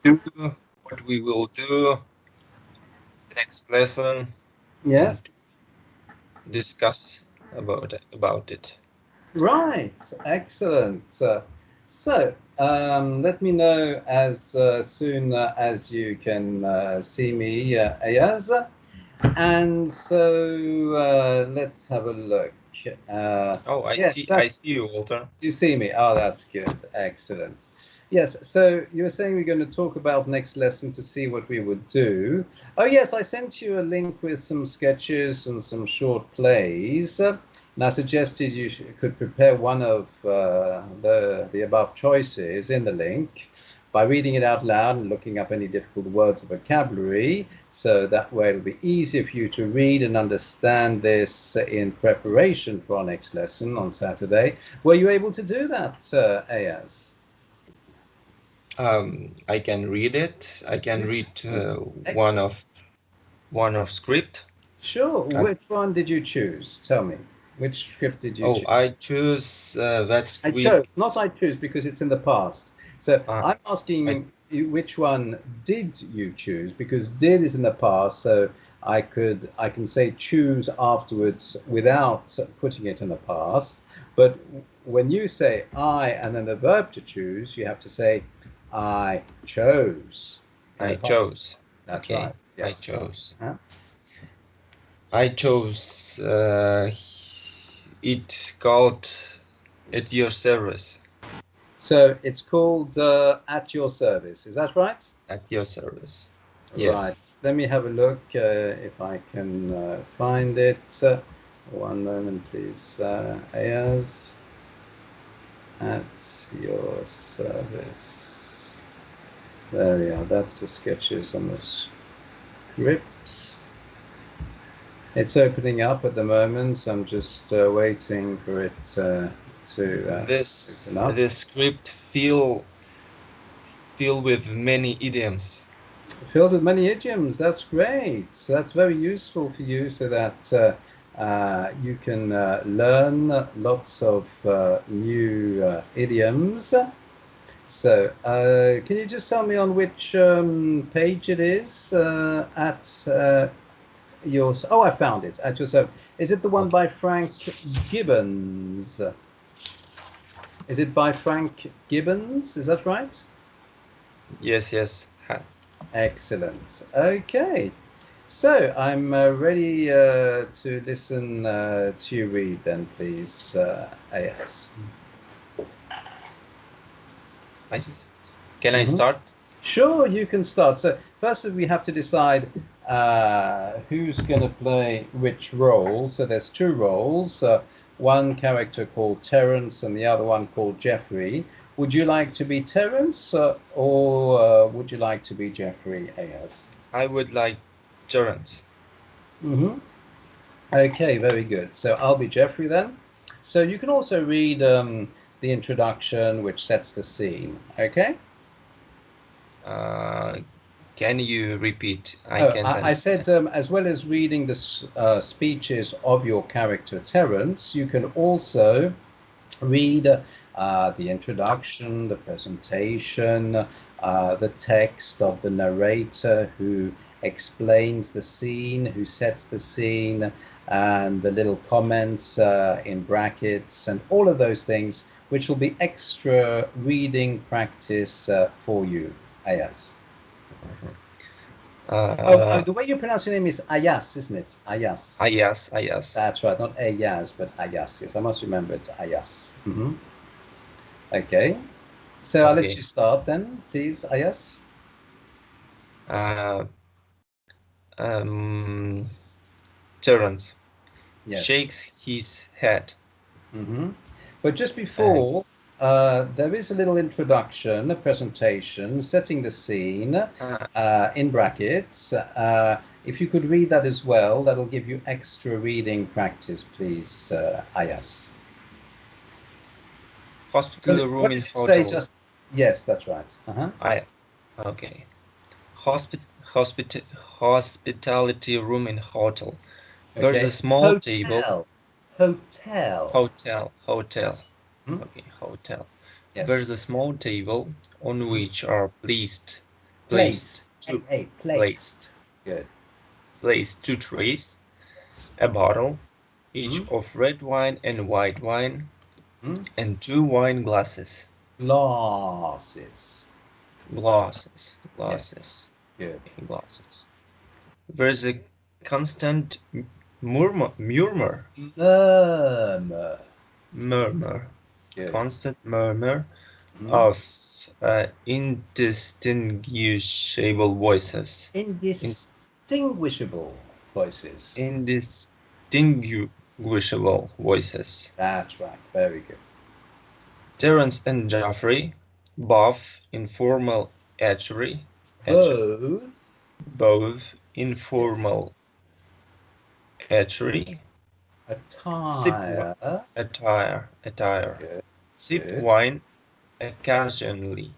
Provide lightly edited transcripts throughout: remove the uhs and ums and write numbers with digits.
do, what we will do next lesson. Yes. And discuss about it. Right. Excellent. So let me know as soon as you can see me, Ayaz. And so let's have a look. Oh, Yes, I see you, Walter. you see me. Oh, that's good. Excellent. Yes, so you were saying we're going to talk about next lesson to see what we would do. Oh, yes, I sent you a link with some sketches and some short plays. And I suggested you could prepare one of the above choices in the link by reading it out loud and looking up any difficult words or vocabulary. So that way it'll be easier for you to read and understand this in preparation for our next lesson on Saturday. Were you able to do that, Ayaz? I can read it. I can read Excellent. one of script. Sure. I, Which one did you choose? Tell me. Which script did you choose? I choose that I chose, not script. I choose because it's in the past. So Uh, I'm I asking you which one did you choose because did is in the past, so I can say choose afterwards without putting it in the past. But when you say I and then the verb to choose, you have to say I chose in the I past. chose. That's right. Okay, I Yes. chose. Huh? I chose it called at your service. So it's called At Your Service. Is that right? At your service. Right. Yes. Let me have a look if I can find it. One moment, please. Ayaz, at your service. There we are. That's the sketches on the scripts. It's opening up at the moment, so I'm just waiting for it to open up. This script fill with many idioms. Filled with many idioms. That's great. So that's very useful for you so that you can learn lots of new idioms. So, can you just tell me on which page it is at your? Oh, I found it at your. Is it the one Okay. by Frank Gibbons? Is it by Frank Gibbons? Is that right? Yes, yes. Excellent. Okay. So I'm ready to listen to you read then, please, Ayaz. I, can I Mm-hmm. start? Sure, you can start. So first we have to decide who's going to play which role. So there's two roles, one character called Terence and the other one called Jeffrey. Would you like to be Terence or would you like to be Jeffrey, Ayaz? I would like Terence. Mm-hmm. Okay, very good. So I'll be Jeffrey then. So you can also read the introduction, which sets the scene. Okay. Uh, can you repeat? I Oh, can't I said understand. as well as reading the speeches of your character Terence, you can also read the introduction, the presentation, the text of the narrator who explains the scene, who sets the scene, and the little comments in brackets, and all of those things, which will be extra reading practice for you, Ayaz. Mhm. Oh, Uh, the way you pronounce your name is Ayaz, isn't it? Ayaz. Ayaz, Ayaz. That's right, not Ayaz, but Ayaz. Yes, I must remember it's Ayaz. Okay. So I'll let you Okay. start then, please, Ayas. Uh, um, Terence Yes. shakes his head. hmm But just Uh, before, there is a little introduction, a presentation, setting the scene uh, in brackets. If you could read that as well, that'll give you extra reading practice, please, Ayas. hospital room What in does it say? hotel. Just yes, that's right. Uh-huh. I okay. Hospitality room in hotel. There's a Okay. small table. Hotel. Hotel. Hotel. Yes. Hmm? Okay, hotel. Yes. There's a small table on which are placed Placed two. Placed. Placed. Good. Placed 2 trays, a bottle, each of red wine and white wine, and 2 wine glasses. Glasses. Glasses. Good. Glasses. There's a constant murmur. Murmur. Good. Constant murmur of indistinguishable voices. Indistinguishable voices. Indistinguishable voices. That's right. Very good. Terence and Geoffrey, both informal etchery. Both informal etchery. Attire. Good. Sip Good. wine occasionally.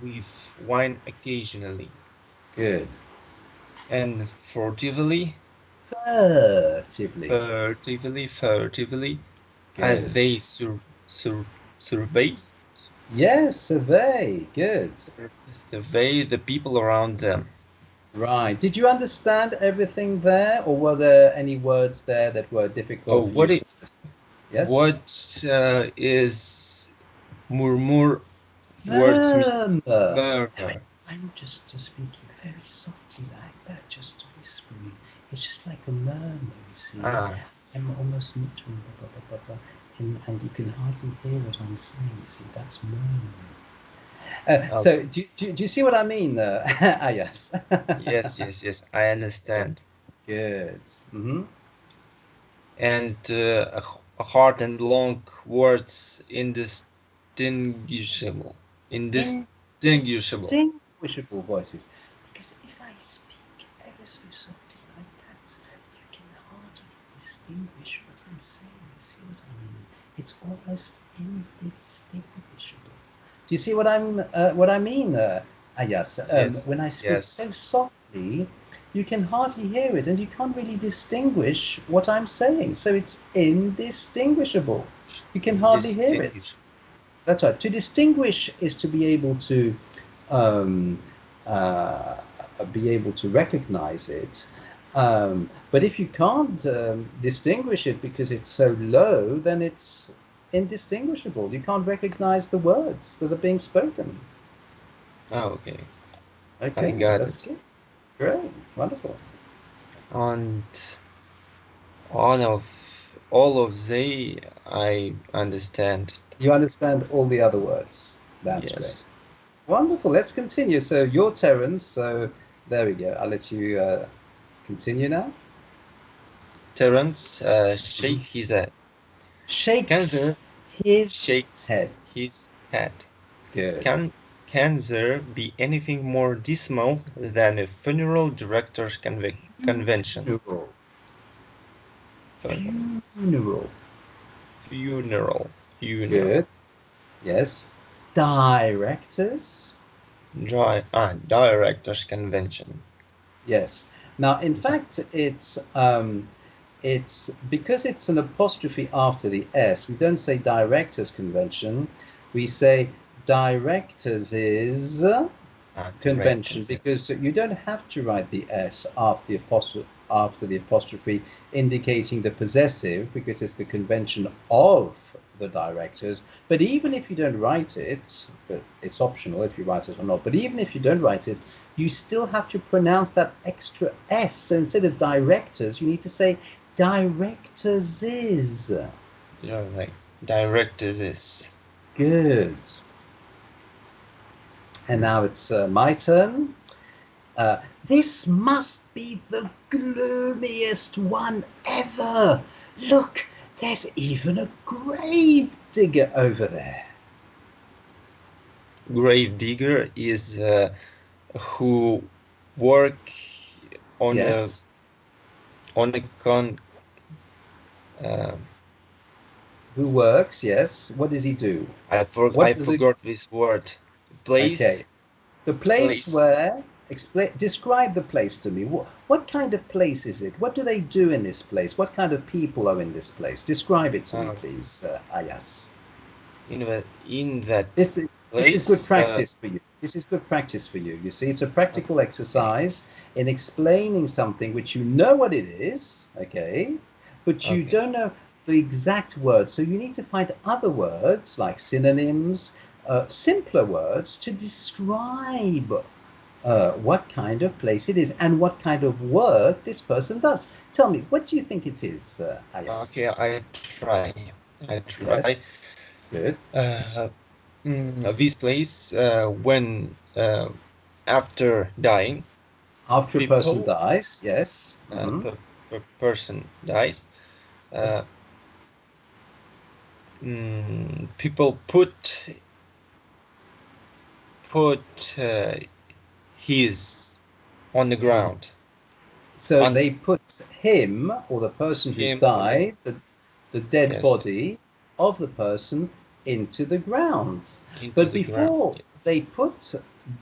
With wine occasionally. Good. And furtively. They survey. Yes, survey. Good. Survey the people around them. Right. Did you understand everything there, or were there any words there that were difficult? Yes. What is murmur? Words mean murmur. I'm just speaking very softly like that, just whispering. It's just like a murmur, you see. I'm almost muttering, blah, blah, blah, blah, and you can hardly hear what I'm saying. You see, that's murmuring. So, do you see what I mean, Ayaz? Yes. I understand. Good. And hard and long words indistinguishable voices. Because if I speak ever so softly like that, you can hardly distinguish what I'm saying. You see what I mean? It's almost indistinguishable. Do you see what I mean, Ayaz? Yes. When I speak so softly, you can hardly hear it, and you can't really distinguish what I'm saying. So it's indistinguishable. You can hardly hear it. That's right. To distinguish is to be able to recognize it. But if you can't distinguish it because it's so low, then it's indistinguishable. You can't recognize the words that are being spoken. Oh, okay. I got it. Good. Great, wonderful. And all of they, I understand. You understand all the other words. That's great. Wonderful. Let's continue. So your Terence. So there we go. I'll let you continue now. Terence shake his head. Shakes his head. Good. Can there be anything more dismal than a funeral director's convention? Funeral. Good. Yes. Directors. Director's convention. Yes. Now, in fact, it's because it's an apostrophe after the S. We don't say directors convention. We say directors is convention, because you don't have to write the S after the apostrophe, indicating the possessive, because it's the convention of the directors. But even if you don't write it, but it's optional if you write it or not, but even if you don't write it, you still have to pronounce that extra S. So instead of directors, you need to say directors is. Yeah, right. Directors is. Good. And now it's my turn. This must be the gloomiest one ever. Look, there's even a grave digger over there. Grave digger is who work on a who works, yes. What does he do? I forgot this word. Place. Okay. The place where... describe the place to me. What kind of place is it? What do they do in this place? What kind of people are in this place? Describe it to me, please, Ayaz. in that This is good place. practice for you. This is good practice for you. You see, it's a practical exercise in explaining something which you know what it is, okay, but you Okay. don't know the exact words. So you need to find other words like synonyms, simpler words to describe what kind of place it is and what kind of work this person does. Tell me, what do you think it is, Ayaz? Okay, I try. I try. Yes, good. Uh, this place, when after dying, After a person people, dies, yes. person dies, uh, Yes. people put his on the ground, So on they put him or the person who's him on the died, the dead yes, body of the person into the ground. into But the ground. before they put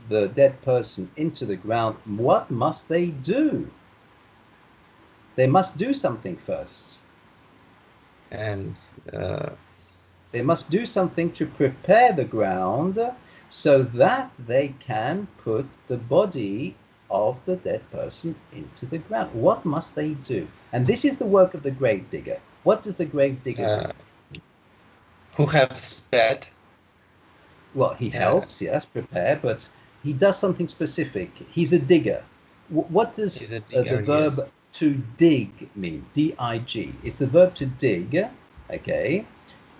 the dead person into the ground, what must they do? They must do something first. And uh, They must do something to prepare the ground so that they can put the body of the dead person into the ground. What must they do? And this is the work of the grave digger. What does the grave digger do? uh, who have sped, Well, he uh, helps, yes, prepare, but he does something specific. He's a digger. What does is a the digger, yes. verb to dig mean? D-I-G. It's the verb to dig, okay?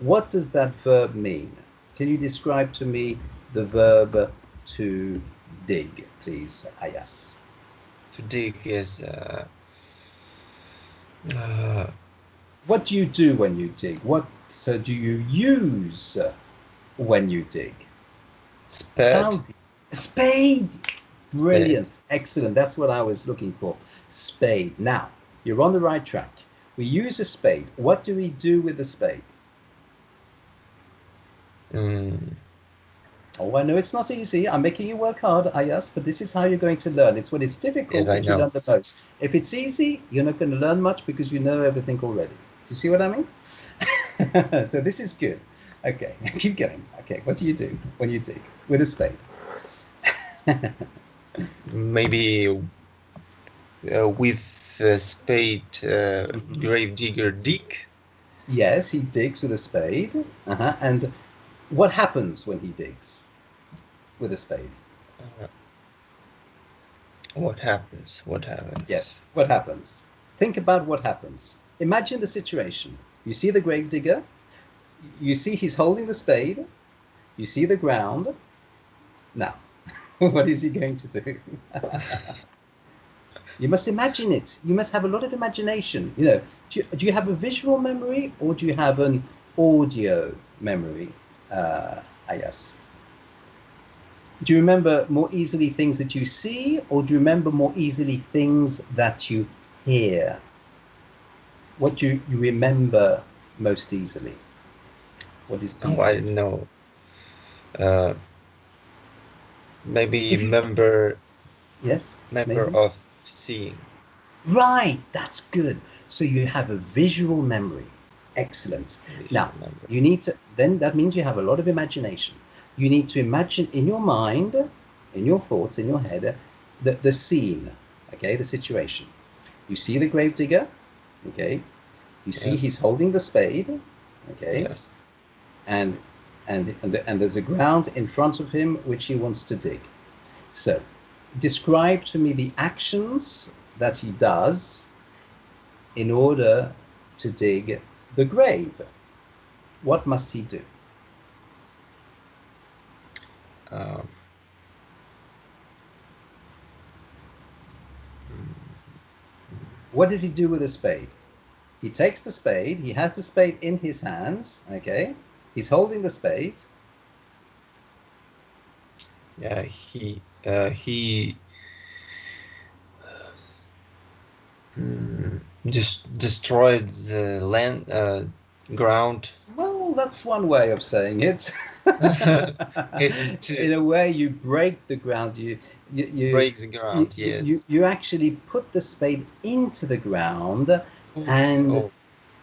What does that verb mean? Can you describe to me the verb to dig, please, Ayas? To dig is uh, What do you do when you dig? What so do you use when you dig? sped, How? A spade. sped. Brilliant. Excellent. That's what I was looking for. Spade. Now, you're on the right track. We use a spade. What do we do with the spade? Mm, Oh, I know it's not easy. I'm making you work hard, Ayas, but this is how you're going to learn. It's when it's yes, difficult I that you know. learn the most. If it's easy, you're not going to learn much because you know everything already. You see what I mean? So this is good. Okay, keep going. Okay, what do you do when you dig with a spade? Maybe with spade, Mhm. grave digger dig. Yes, he digs with a spade. And what happens when he digs with a spade? Uh, what happens? What happens? Yes, what happens? Think about what happens. Imagine the situation. You see the grave digger, you see he's holding the spade, you see the ground. Now, what is he going to do? You must imagine it. You must have a lot of imagination. Do you have a visual memory or do you have an audio memory? I guess. Do you remember more easily things that you see, or do you remember more easily things that you hear? What do you remember most easily? What is Oh, I easier? don't know. Uh, maybe If you Yes, member maybe. of seeing. Right, that's good. So you have a visual memory. Excellent. Visual Now, member. you need to, then that means you have a lot of imagination. You need to imagine in your mind, in your thoughts, in your head, the scene, okay, the situation. You see the grave digger, okay? You see Yes, he's holding the spade, okay? yes. And and there's a ground in front of him which he wants to dig. So, describe to me the actions that he does in order to dig the grave. What must he do? Um, mm, What does he do with a spade? He takes the spade, he has the spade in his hands, okay? He's holding the spade. yeah, he just destroyed the land, ground. Well, that's one way of saying it. It's to In a way, you break the ground. You you break the ground. Yes. you actually put the spade into the ground, Put and oh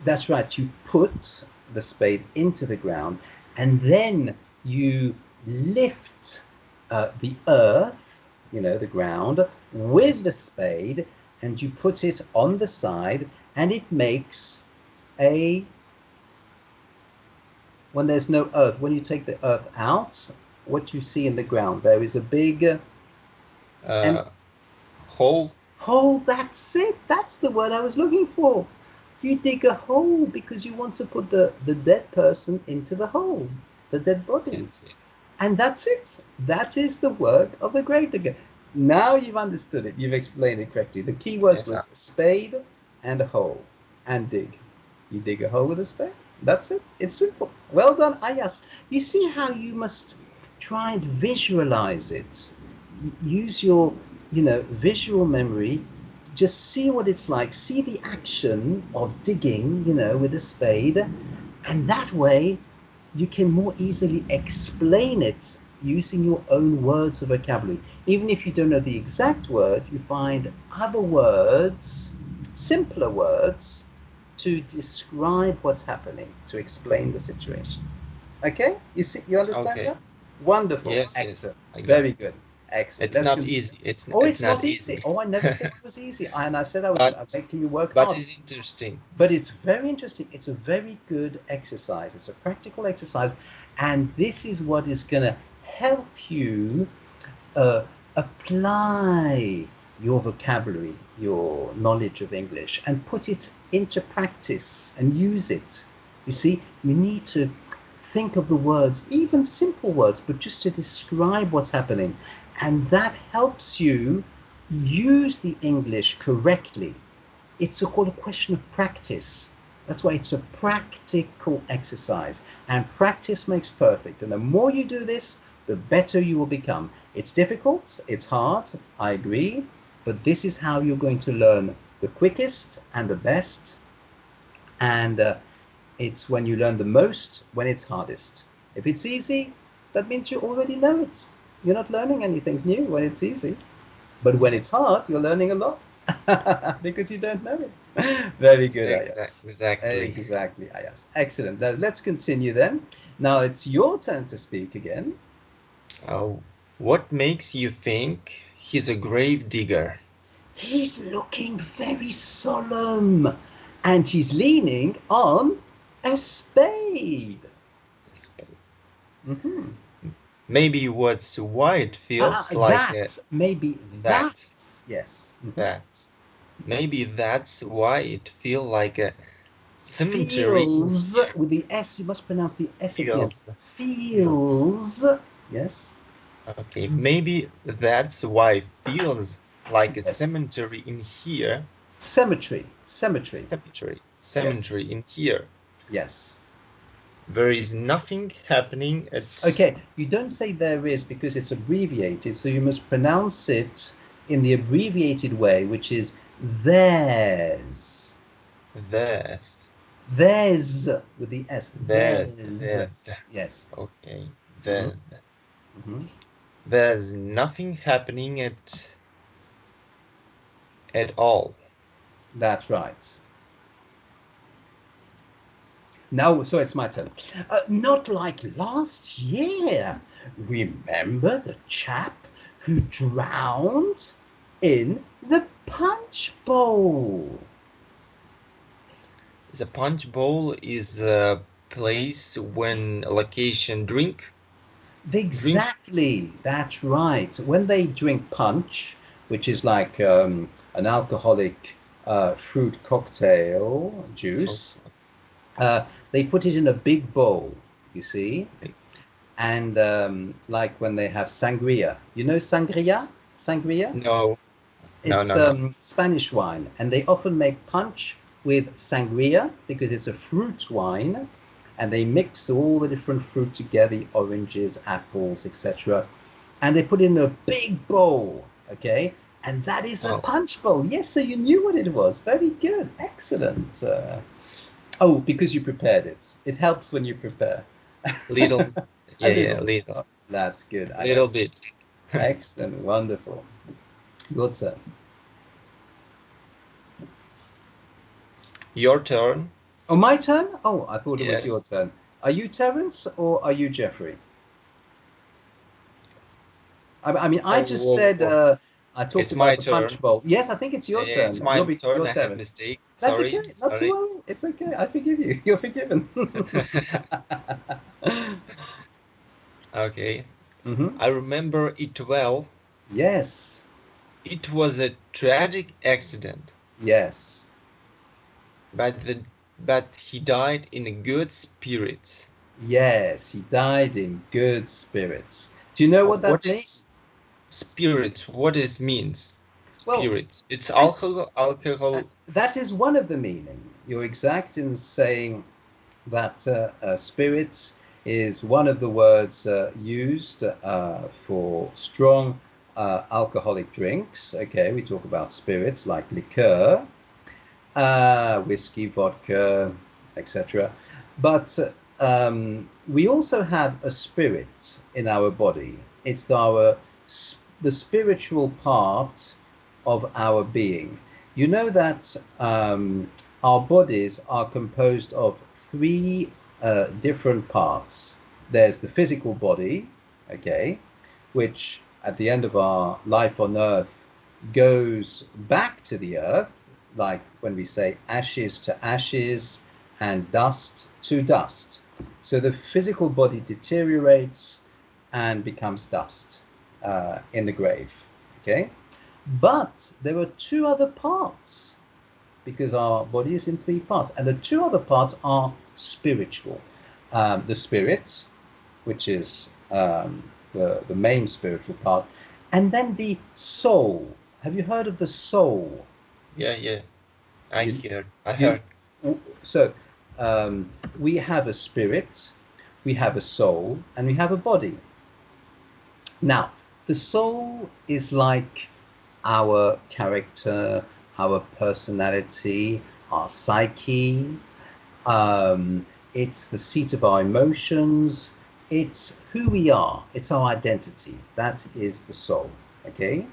that's right. You put the spade into the ground, and then you lift the earth, the ground, with the spade, and you put it on the side, and it makes when there's no earth, when you take the earth out, what you see in the ground, there is a big hole. Hole, that's it. That's the word I was looking for. You dig a hole because you want to put the dead person into the hole, the dead body. And that's it. That is the work of the grave digger. Now you've understood it. You've explained it correctly. The key words was spade and a hole and dig. You dig a hole with a spade. That's it. It's simple. Well done, Ayaz. You see how you must try and visualize it. Use your, visual memory. Just see what it's like. See the action of digging, with a spade. And that way you can more easily explain it using your own words of vocabulary. Even if you don't know the exact word, you find other words, simpler words, to describe what's happening, to explain the situation. Okay? You understand that? Wonderful. Yes, excellent. Yes. Very good. Excellent. It's not easy. It's not easy. Oh, I never said it was easy. And I said I was making you work hard. hard. But it's interesting. But it's very interesting. It's a very good exercise. It's a practical exercise. And this is what is going to help you apply your vocabulary, your knowledge of English, and put it into practice and use it. You see, you need to think of the words, even simple words, but just to describe what's happening. And that helps you use the English correctly. It's called a question of practice. That's why it's a practical exercise. And practice makes perfect. And the more you do this, the better you will become. It's difficult, it's hard, I agree, but this is how you're going to learn the quickest and the best. And it's when you learn the most, when it's hardest. If it's easy, that means you already know it. You're not learning anything new when it's easy. But when it's hard, you're learning a lot because you don't know it. Very good, Ayaz. Exactly, Ayaz. Excellent. Now, let's continue then. Now it's your turn to speak again. Oh, what makes you think he's a grave digger? He's looking very solemn, and he's leaning on a spade. Mm-hmm. Maybe what's white feels like maybe that's yes. That's maybe that's why it feels like a cemetery. Feels with the S. You must pronounce the S again. Feels. Yes. Okay, maybe that's why it feels like a cemetery in here. Cemetery in here. Yes. There is nothing happening at... Okay, you don't say there is because it's abbreviated, so you must pronounce it in the abbreviated way, which is there's. There's with the S. There's. Yes. Okay. There's. Mm-hmm. There's nothing happening at all. That's right. Now, so it's my turn. Not like last year. Remember the chap who drowned in the punch bowl? The punch bowl is a place when a location drink. Exactly, that's right. When they drink punch, which is like an alcoholic fruit cocktail juice, they put it in a big bowl, you see, and like when they have sangria. You know sangria? Sangria? No. It's Spanish wine, and they often make punch with sangria because it's a fruit wine, and they mix all the different fruit together, oranges, apples, etc., and they put it in a big bowl, okay? And that is the punch bowl. Yes, so you knew what it was. Very good. Excellent. Oh, because you prepared it. It helps when you prepare. Little. Little. That's good. Little bit. Excellent. Wonderful. Your turn. Your turn. Oh, my turn? Oh, I thought it was your turn. Are you Terence or are you Jeffrey? I mean, I just said Oh, I talked it's about my the punch turn. bowl. Yes, I think it's your It's turn. my turn. You're I have Terence. mistake. That's Sorry, okay. Not to sorry. worry. It's okay. I forgive you. You're forgiven. Okay. Hmm. I remember it well. Yes. It was a tragic accident, Yes. but but he died in a good spirits. Yes. He died in good spirits. Do you know what that What means? is spirits? What is means Well, spirits? It's and alcohol. Alcohol. that is one of the meaning. You're exact in saying that spirits is one of the words used for strong alcoholic drinks. Okay, we talk about spirits like liqueur, whiskey, vodka, etc. But we also have a spirit in our body. It's the spiritual part of our being. You know that our bodies are composed of three different parts. There's the physical body, okay, which at the end of our life on earth goes back to the earth, like when we say ashes to ashes and dust to dust. So the physical body deteriorates and becomes dust in the grave. Okay? But there are two other parts because our body is in three parts, and the two other parts are spiritual. The spirit, which is the main spiritual part, and then the soul. Have you heard of the soul? Yeah, yeah. You, I you, heard. so we have a spirit, we have a soul, and we have a body. Now, the soul is like our character, our personality, our psyche. Um, it's the seat of our emotions. It's who we are. It's our identity. That is the soul. Okay?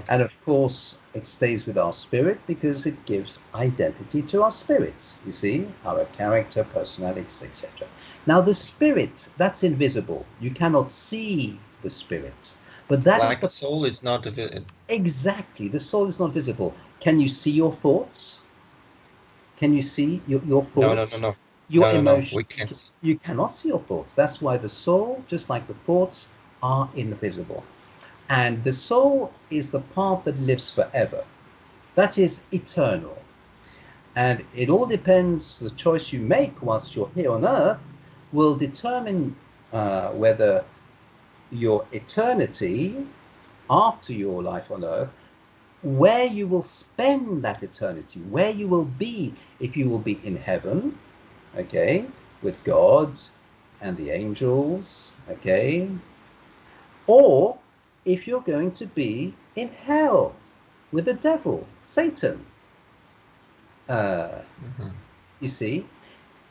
And Okay. of course, it stays with our spirit because it gives identity to our spirit. You see, our character, personalities, etc. Now, the spirit, that's invisible. You cannot see the spirit. But that is Like a the soul, it's not a. exactly, the soul is not visible. Can you see your thoughts? Can you see your No, no, no, thoughts? no, Your no, no, no. emotion? We can see. You cannot see your thoughts. That's why the soul, just like the thoughts, are invisible. And the soul is the part that lives forever. That is eternal. And it all depends, the choice you make whilst you're here on earth will determine whether your eternity after your life on earth, where you will spend that eternity, where you will be, if you will be in heaven, okay, with God and the angels, okay, or if you're going to be in hell with the devil, Satan, uh, Mhm. you see,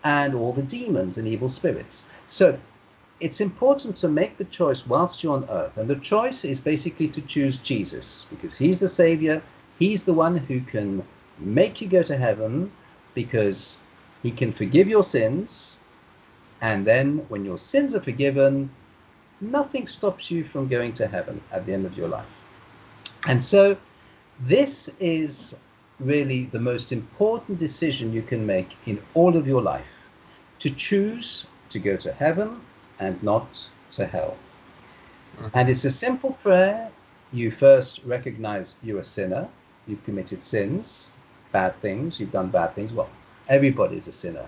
and all the demons and evil spirits. So it's important to make the choice whilst you're on earth. And the choice is basically to choose Jesus because he's the savior. He's the one who can make you go to heaven because he can forgive your sins. And then when your sins are forgiven, nothing stops you from going to heaven at the end of your life. And so this is really the most important decision you can make in all of your life, to choose to go to heaven and not to hell. And Mhm. it's a simple prayer. You first recognize you're a sinner, you've committed sins, bad things, you've done bad things. Well, everybody's a sinner.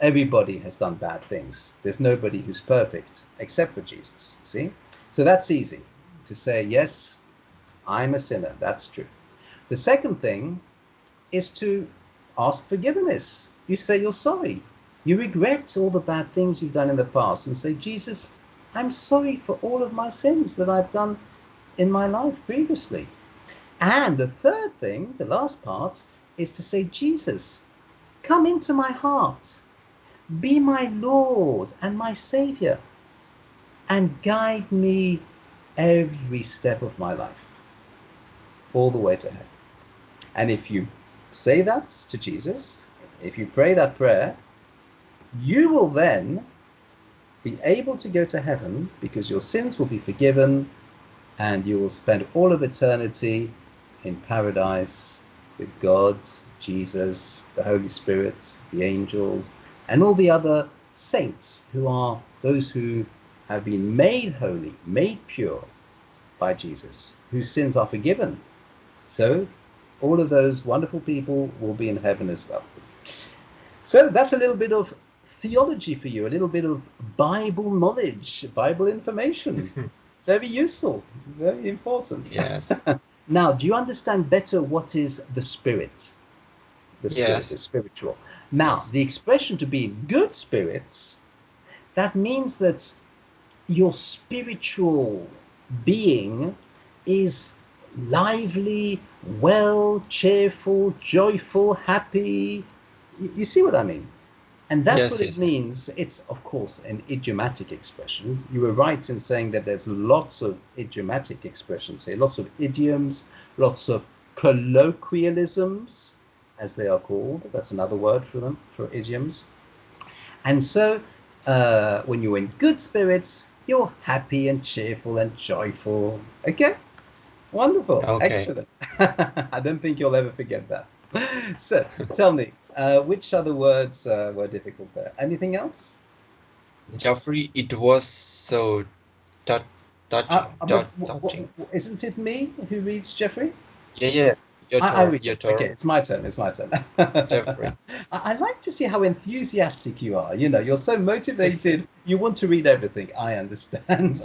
Everybody has done bad things. There's nobody who's perfect except for Jesus. See? So that's easy to say, yes, I'm a sinner. That's true. The second thing is to ask forgiveness. You say you're sorry. You regret all the bad things you've done in the past and say, Jesus, I'm sorry for all of my sins that I've done in my life previously. And the third thing, the last part, is to say, Jesus, come into my heart. Be my Lord and my Savior and guide me every step of my life, all the way to heaven. And if you say that to Jesus, if you pray that prayer, you will then be able to go to heaven because your sins will be forgiven and you will spend all of eternity in paradise with God, Jesus, the Holy Spirit, the angels, and all the other saints who are those who have been made holy, made pure by Jesus, whose sins are forgiven. So all of those wonderful people will be in heaven as well. So that's a little bit of theology for you, a little bit of Bible knowledge, Bible information. Very useful, very important. Yes. Now, do you understand better what is the spirit? The spirit Yes. is spiritual. Now, Yes. the expression to be in good spirits, that means that your spiritual being is lively, well, cheerful, joyful, happy. You see what I mean? And that's Yes. what it Yes. means. It's, of course, an idiomatic expression. You were right in saying that there's lots of idiomatic expressions here, lots of idioms, lots of colloquialisms, as they are called. That's another word for them, for idioms. And so when you're in good spirits, you're happy and cheerful and joyful. Okay? Wonderful. Okay. Excellent. I don't think you'll ever forget that. So tell me, which other words were difficult there? Anything else? Jeffrey, it was so touching. Touching. Isn't it me who reads Jeffrey? Yeah, yeah. I read Your it. Okay, turn, it's my turn. It's my turn. Jeffrey. I like to see how enthusiastic you are. You know, you're so motivated. You want to read everything. I understand.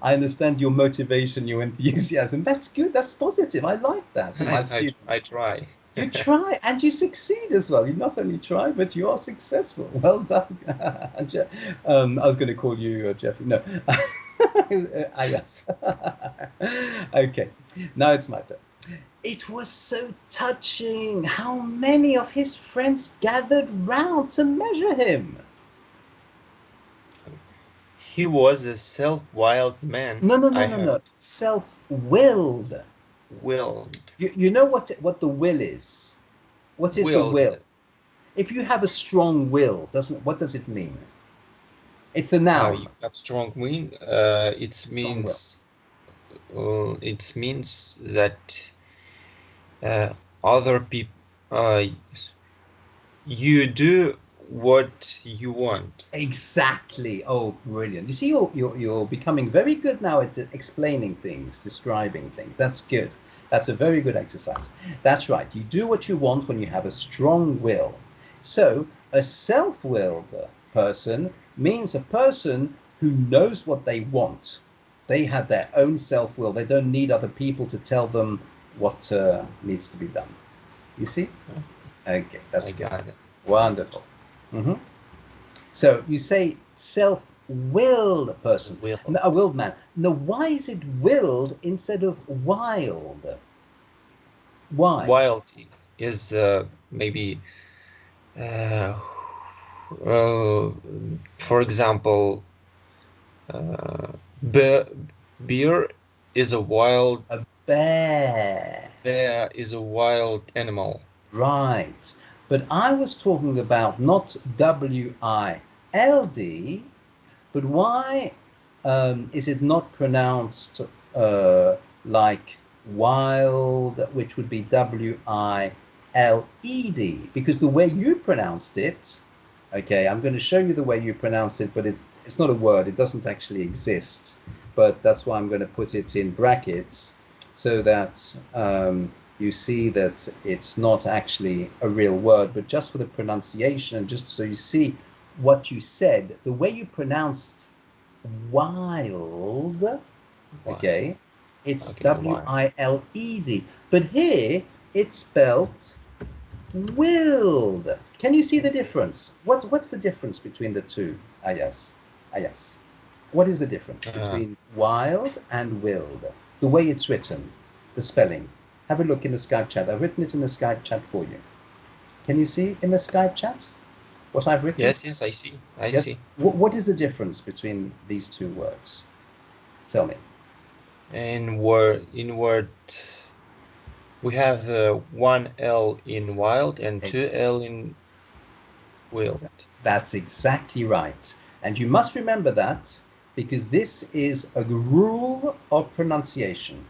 I understand your motivation, your enthusiasm. That's good. That's positive. I like that in my students. I try. You try and you succeed as well. You not only try, but you are successful. Well done. I was going to call you Jeffrey. No. Ayaz. Okay, now it's my turn. It was so touching how many of his friends gathered round to measure him. He was a self-willed man. No. Self-willed. Willed. You know what the will is? What is the Willed. will? If you have a strong will, what does it mean? It's a noun. You have strong will. It means that other people, you do what you want. Exactly. Oh, brilliant. You see, you're becoming very good now at explaining things, describing things. That's good. That's a very good exercise. That's right. You do what you want when you have a strong will. So a self-willed person means a person who knows what they want. They have their own self-will. They don't need other people to tell them what needs to be done. You see? Okay, that's good. Got it. Wonderful. Mm-hmm. So you say self-willed person, a willed man. Now, why is it willed instead of wild? Why? Wild is maybe, for example, bear is a wild. A bear. Bear is a wild animal. Right. But I was talking about not W-I-L-D, but why is it not pronounced like wild, which would be W-I-L-E-D? Because the way you pronounced it, okay, I'm going to show you the way you pronounce it, but it's not a word. It doesn't actually exist. But that's why I'm going to put it in brackets so that you see that it's not actually a real word, but just for the pronunciation, just so you see what you said, the way you pronounced wild, okay, it's W-I-L-E-D, but here it's spelled willed. Can you see the difference? What's the difference between the two, Ayaz? What is the difference between wild and willed? The way it's written, the spelling. Have a look in the Skype chat. I've written it in the Skype chat for you. Can you see in the Skype chat what I've written? Yes, I see. I see. What is the difference between these two words? Tell me. In word, we have one L in wild and two L in willed. That's exactly right. And you must remember that because this is a rule of pronunciation.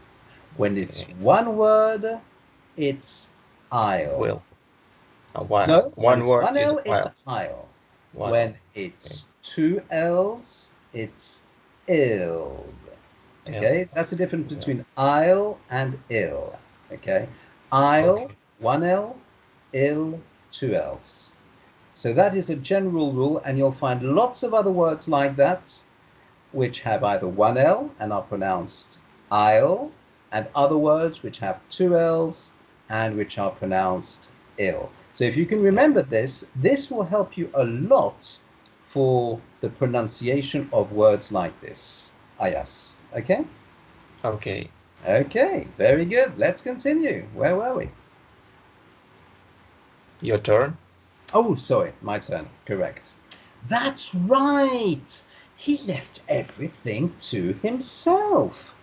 When it's one word, it's I'll. Will. One. No, when One it's word one is L, it's while. I'll. While. When it's two L's, it's ill. Okay, that's the difference between I'll and ill. Okay, I'll, Okay. one L, ill, two L's. So that is a general rule, and you'll find lots of other words like that, which have either one L and are pronounced I'll, and other words which have two L's and which are pronounced ill. So if you can remember this, this will help you a lot for the pronunciation of words like this. Ayaz. Okay? Okay. Okay, very good. Let's continue. Where were we? Your turn. Oh, sorry, my turn. Correct. That's right. He left everything to himself.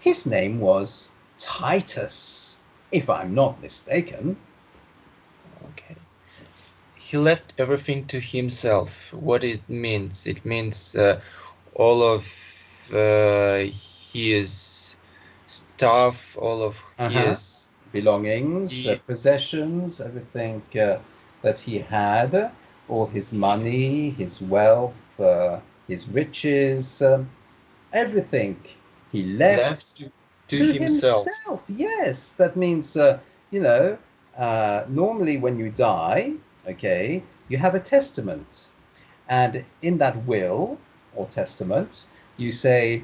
His name was Titus, if I'm not mistaken. Okay. He left everything to himself. What it means? It means all of his stuff, all of his Belongings, possessions, everything that he had, all his money, his wealth, his riches, everything he left left to to himself. himself. Yes, that means, you know, normally when you die, okay, you have a testament. And in that will or testament, you say,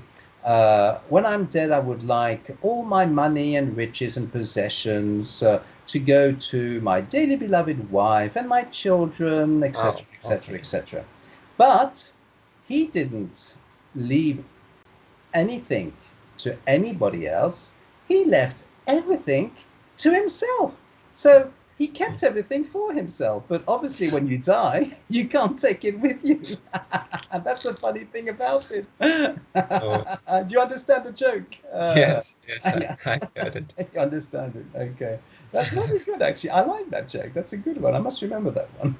when I'm dead, I would like all my money and riches and possessions to go to my dearly beloved wife and my children, etc., Oh, etc., okay. etc. But he didn't leave anything to anybody else. He left everything to himself. So he kept everything for himself. But obviously, when you die, you can't take it with you. And that's the funny thing about it. Oh, Do you understand the joke? yes, yes, Yeah. I got it. You understand it. Okay. That's very good, actually. I like that joke. That's a good one. I must remember that one.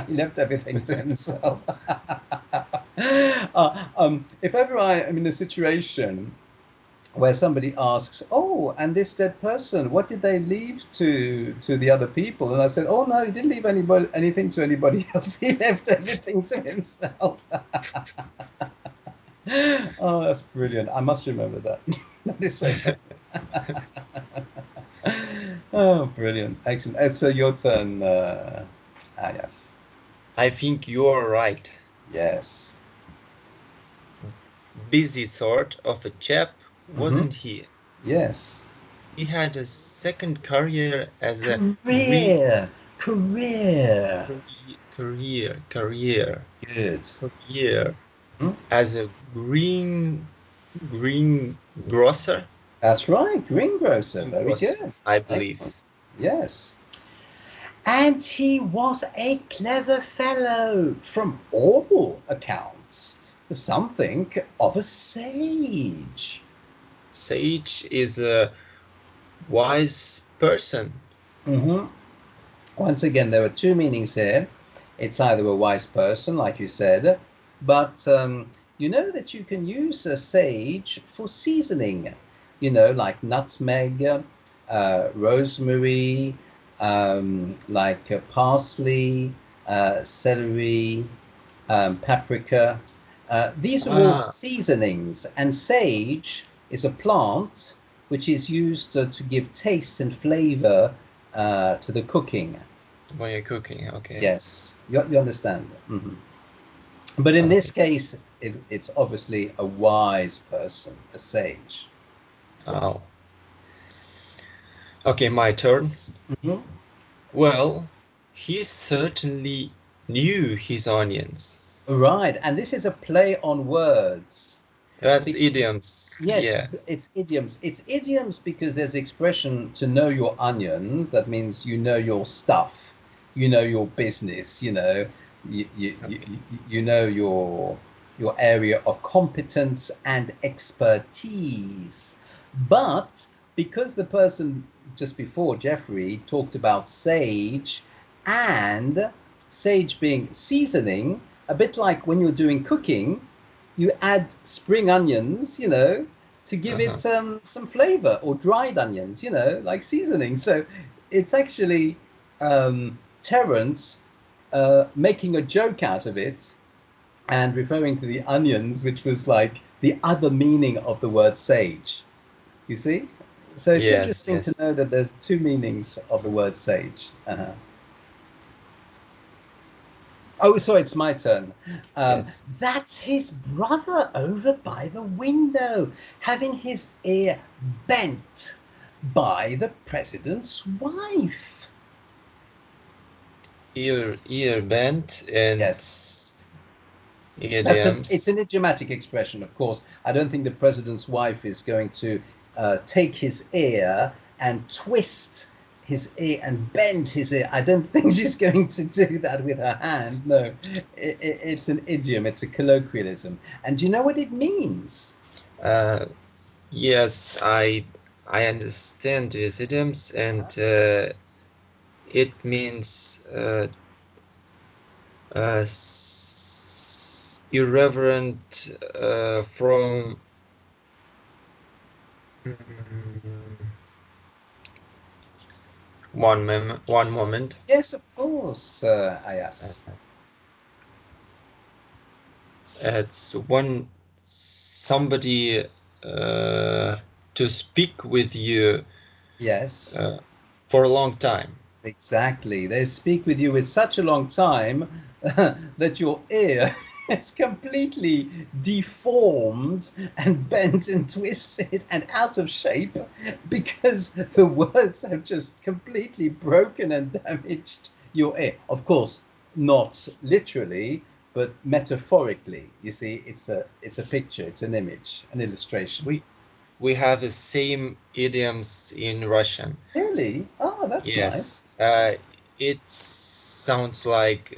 He left everything to himself. If ever I am in a situation where somebody asks, "Oh, and this dead person, what did they leave to the other people?" And I said, "Oh no, he didn't leave anything to anybody else. He left everything to himself." Oh, that's brilliant. I must remember that. That is so good. Oh, brilliant. Excellent. So your turn. Yes. I think you're right. Yes. Busy sort of a chap, Mm-hmm. wasn't he? Yes. He had a second career as a Career. Career. career Good. Hmm? as a green grocer. That's right. Greengrocer. Very Greengrocer, good. I Excellent. believe. Yes. And he was a clever fellow from all accounts. Something of a sage. Sage is a wise person. Mm-hmm. Once again, there are two meanings here. It's either a wise person, like you said, but you know that you can use a sage for seasoning, you know, like nutmeg, rosemary, like parsley, celery, paprika. These are all Ah, seasonings, and sage is a plant which is used to give taste and flavor to the cooking. when you're cooking, okay. Yes, you understand. Mm-hmm. But in this Okay. case, it's obviously a wise person, a sage. Oh. Okay, my turn. Mm-hmm. Well, he certainly knew his onions. Right, and this is a play on words. That's Be- idioms. yes, Yes. it's idioms. It's idioms because there's the expression to know your onions. That means you know your stuff, you know your business. You know, Okay. you know your area of competence and expertise. But because the person just before Jeffrey talked about sage and sage being seasoning, a bit like when you're doing cooking, you add spring onions, you know, to give it some flavor, or dried onions, you know, like seasoning. So it's actually Terence making a joke out of it and referring to the onions, which was like the other meaning of the word sage. You see? So it's Yes, interesting to yes. know that there's two meanings of the word sage. Oh, sorry, it's my turn. Yes. That's his brother over by the window, having his ear bent by the president's wife. Ear bent and Yes, it's idioms. an idiomatic expression, of course. I don't think the president's wife is going to take his ear and twist his ear and bend his ear. I don't think she's going to do that with her hand. No, it's an idiom. It's a colloquialism. And do you know what it means? Uh, yes, I understand these idioms, and it means irreverent from. Mm, one moment. Yes, of course, Ayaz. It's when somebody to speak with you Yes, uh, for a long time. exactly. They speak with you with such a long time that your ear is completely deformed and bent and twisted and out of shape because the words have just completely broken and damaged your ear. Of course, not literally, but metaphorically. You see, it's a picture, it's an image, an illustration. We have the same idioms in Russian. Really? Oh, that's nice. Yes, it sounds like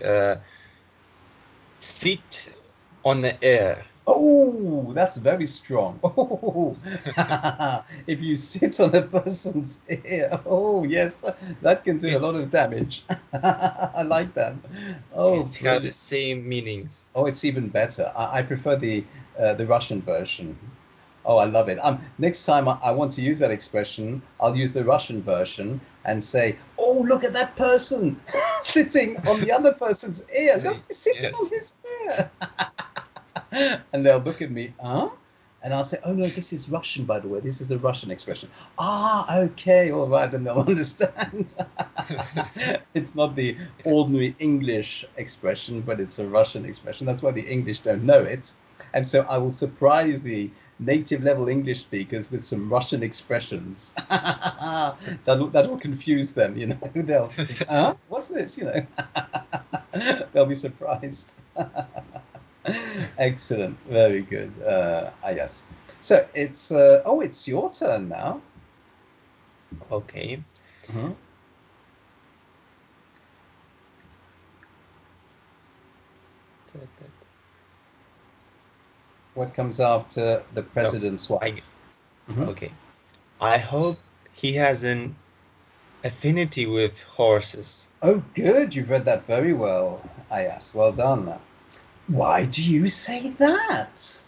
sit on the air. Oh, that's very strong. Oh, if you sit on a person's ear, oh yes, that can do a lot It's of damage. I like that. Oh, it's have the brilliant. same meanings. Oh, it's even better. I prefer the Russian version. Oh, I love it. Next time I want to use that expression, I'll use the Russian version and say, "Oh, look at that person sitting on the other person's ear. Look, he's sitting on Yes, his ear." And they'll look at me, huh? And I'll say, oh no, this is Russian, by the way. This is a Russian expression. Ah, okay, all right, and they'll understand. It's not the yes. ordinary English expression, but it's a Russian expression. That's why the English don't know it. And so I will surprise the native level English speakers with some Russian expressions. That'll confuse them, you know. They'll think, huh? What's this? You know. They'll be surprised. Excellent, very good. Yes. So it's your turn now. Okay. Mhm. What comes after the No, president's wife? I Mhm. okay. I hope he has an affinity with horses. Oh, good. You've read that very well, Ayaz. Well done. Why do you say that?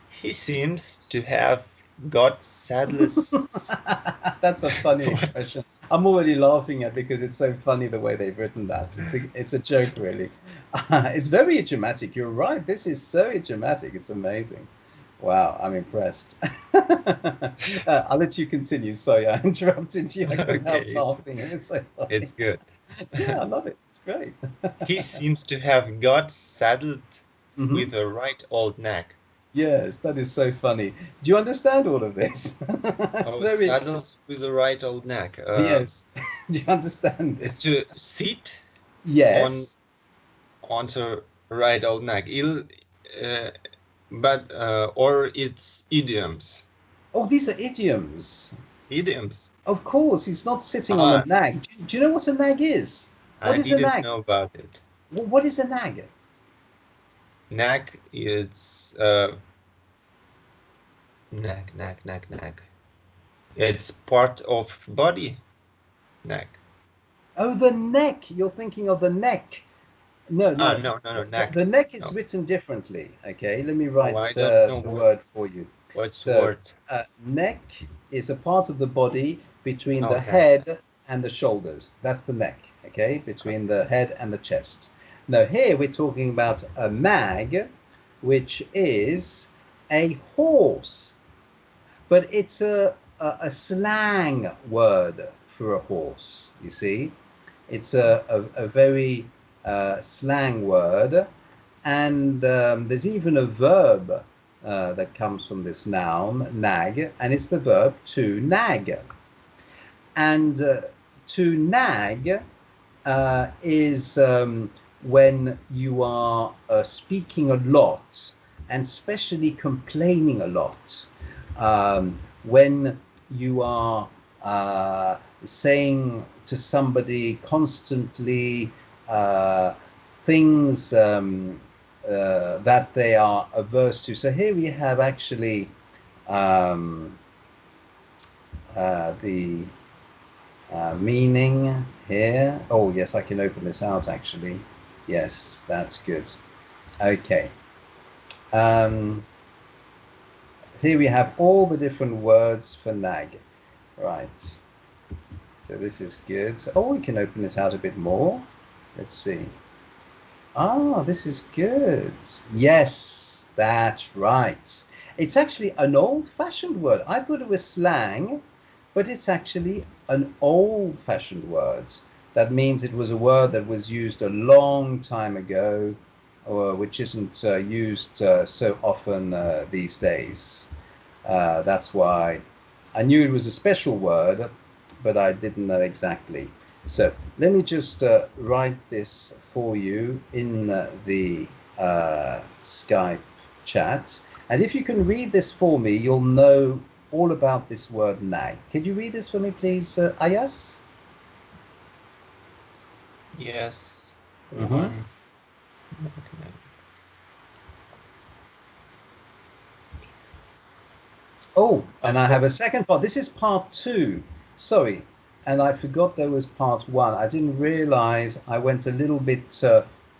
He seems to have got saddles. That's a funny expression. I'm already laughing at because it's so funny the way they've written that. It's a joke, really. It's very idiomatic. You're right. This is so idiomatic. It's amazing. Wow, I'm impressed. I'll let you continue. Sorry, I interrupted you. I couldn't Okay, help laughing. It was so funny. it's good. Yeah, I love it. It's great. He seems to have got saddled Hmm. with a right old neck. Yes, that is so funny. Do you understand all of this? It's Oh, very, saddled with a right old neck. yes. Do you understand this? To sit on Yes. the right old neck. Uh, but or it's idioms. Oh, these are idioms. Idioms. Of course, he's not sitting on a Ah, nag. Do you know what a nag is? What I is a didn't nag? know about it. What is a nag? Neck, it's neck. It's part of body. Neck. Oh, the neck. You're thinking of the neck. No, no. No, neck. The neck is No. written differently. Okay, let me Oh, write I don't know the word for you. what's So, word. neck is a part of the body between Oh, the neck. head and the shoulders. That's the neck, okay, between the head and the chest. Now, here we're talking about a nag, which is a horse, but it's a slang word for a horse, you see. It's a very slang word, and there's even a verb that comes from this noun, nag, and it's the verb to nag. And to nag is when you are speaking a lot and especially complaining a lot. When you are saying to somebody constantly things that they are averse to. So here we have actually um, the meaning here. Oh, yes, I can open this out actually. Yes, that's good. Okay. Here we have all the different words for nag. Right. So this is good. Oh, we can open this out a bit more. Let's see. Ah, this is good. Yes, that's right. It's actually an old-fashioned word. I thought it was slang, but it's actually an old-fashioned word. That means it was a word that was used a long time ago, or which isn't used so often these days. That's why I knew it was a special word, but I didn't know exactly. So let me just write this for you in the Skype chat. And if you can read this for me, you'll know all about this word nag. Can you read this for me, please, Ayaz? Yes. Mm-hmm. One. Oh, and I Okay. have a second part. This is part two. Sorry, and I forgot there was part one. I didn't realize I went a little bit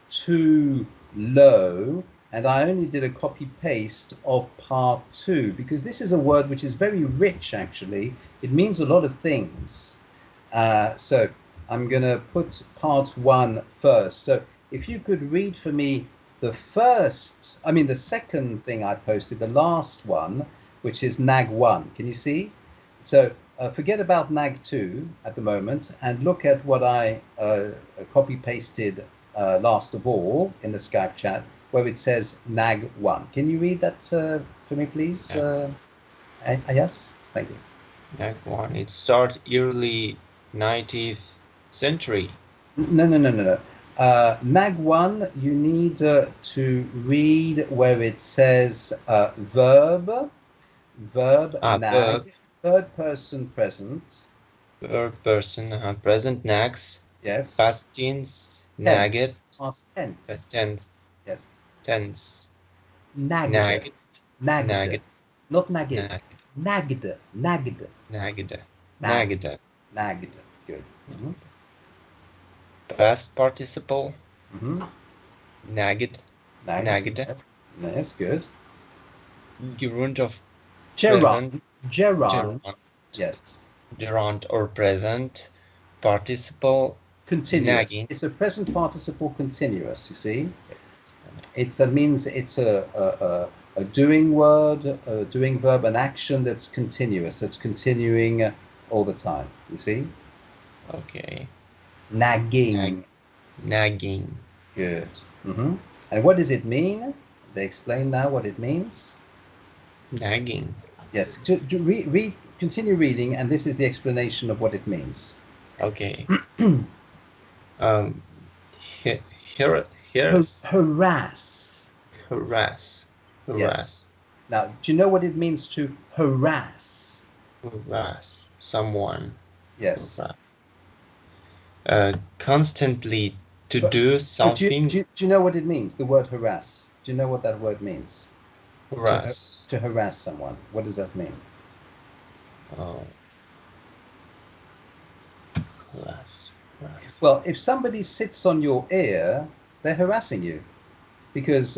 too low, and I only did a copy paste of part two because this is a word which is very rich, actually. It means a lot of things. So I'm going to put part one first. So if you could read for me the second thing I posted, the last one, which is nag one. Can you see? So forget about nag two at the moment and look at what I copy pasted last of all in the Skype chat where it says nag one. Can you read that for me, please? Yes, thank you. Nag one. It started early 19th century. No. Nag 1, you need to read where it says verb, Verb. nag, third person present. Third person. Present nags. Yes. Past tense. Nagged. Tense, past tense. Tense. Yes. Tense. Nagged, Nagged. nagged, Nagged. not nagged. Nagged. Nagged, nagged, Nagged. nagged, Nagged. nagged. Good. Mm-hmm. Past participle. Mm-hmm. Nagged. Nagged. Nagged. Yes. Yes, good. Gerund of present. Gerund, gerund. Gerund. Yes. Gerund or present. Participle. Continuous. Nagging. It's a present participle continuous, you see. That means it's a doing word, a doing verb, an action that's continuous, that's continuing all the time, you see. Okay. Nag. Nagging. Nagging. Good. And what does it mean? They explain now what it means. Nagging. Yes, continue reading, and this is the explanation of what it means. Okay. Um. Here's Harass. harass. Yes. Harass. Now, do you know what it means to harass? Harass. Someone. Yes. Harass. Constantly to But do but do you, something. do you, do you know what it means? The word harass. Do you know what that word means? Harass. To harass someone. What does that mean? Oh. Harass. Harass. Well, if somebody sits on your ear, they're harassing you, because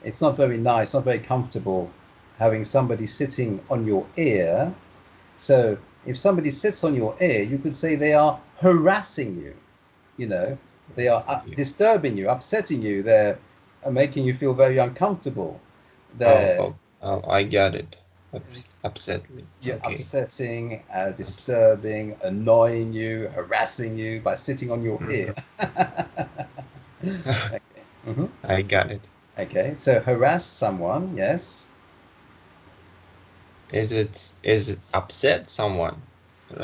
it's not very nice, not very comfortable having somebody sitting on your ear. So if somebody sits on your ear, you could say they are harassing you. You know, they are disturbing you, upsetting you. They're making you feel very uncomfortable. They're I got it. Upsetly. You're Okay. upsetting, disturbing, annoying you, harassing you by sitting on your ear. Okay. I got it. Okay, so harass someone, yes. Is it upset someone?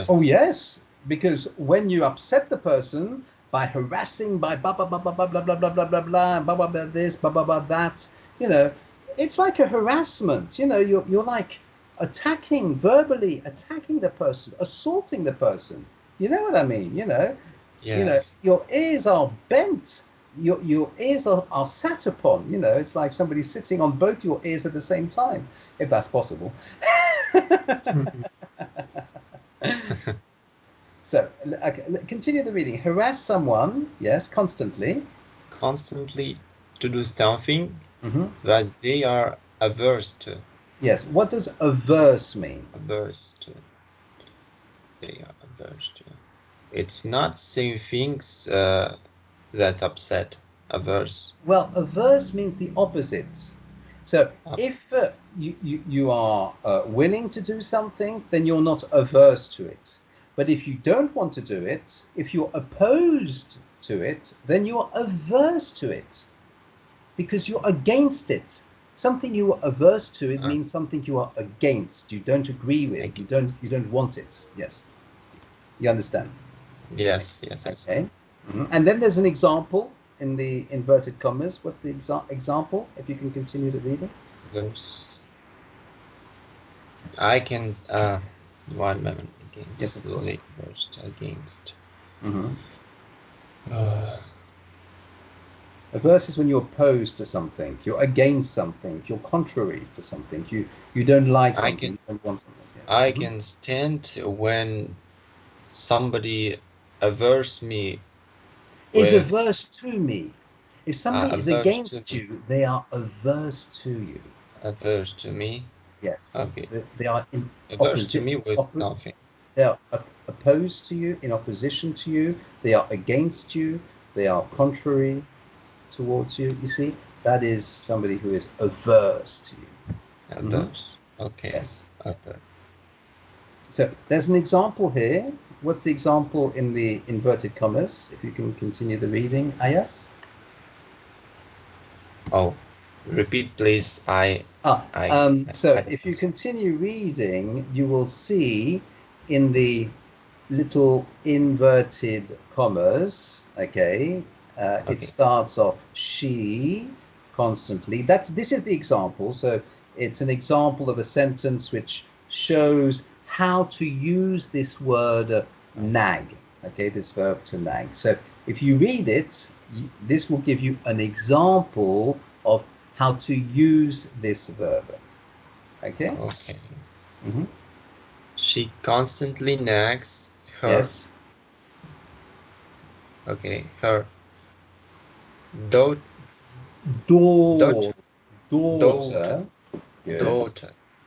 Oh, yes, because when you upset the person by harassing, by blah blah blah blah blah blah blah blah blah blah blah blah blah blah this, blah blah blah that, you know, it's like a harassment. You know, you're like attacking, verbally attacking the person, assaulting the person. You know what I mean? You know, Yes. your ears are bent. Your ears are sat upon. You know, it's like somebody sitting on both your ears at the same time, if that's possible. So, okay, continue the reading. Harass someone, yes, constantly. Constantly to do something Mm-hmm. that they are averse to. Yes. What does averse mean? Averse to. They are averse to. It's not saying things that upset. Averse. Well, averse means the opposite. So if you are willing to do something, then you're not averse to it. But if you don't want to do it, if you're opposed to it, then you're averse to it, because you're against it. Something you are averse to, it means something you are against. You don't agree with. You don't want it. Yes, you understand? Yes. Okay. And then there's an example in the inverted commas. What's the example? If you can continue the reading. I can 1 moment against. Yes, of course. Against. Averse is when you're opposed to something, you're against something, you're contrary to something, you don't like something, you don't want something. Yes. I can stand when somebody averse me. Is averse to me. If somebody is averse against to me. you, they are averse to you. Averse to me. Yes. Okay. They are in averse to me with something. They are opposed to you, in opposition to you. They are against you. They are contrary towards you. You see, that is somebody who is averse to you. Averse. Okay. Yes. Okay. So there's an example here. What's the example in the inverted commas? If you can continue the reading, Ayaz. Oh, repeat, please. So if you continue reading, you will see in the little inverted commas, okay, it starts off she constantly. This is the example. So it's an example of a sentence which shows how to use this word nag, okay, this verb to nag. So if you read it, this will give you an example of how to use this verb. Okay? Okay. She constantly nags her. Yes. Okay, her daughter.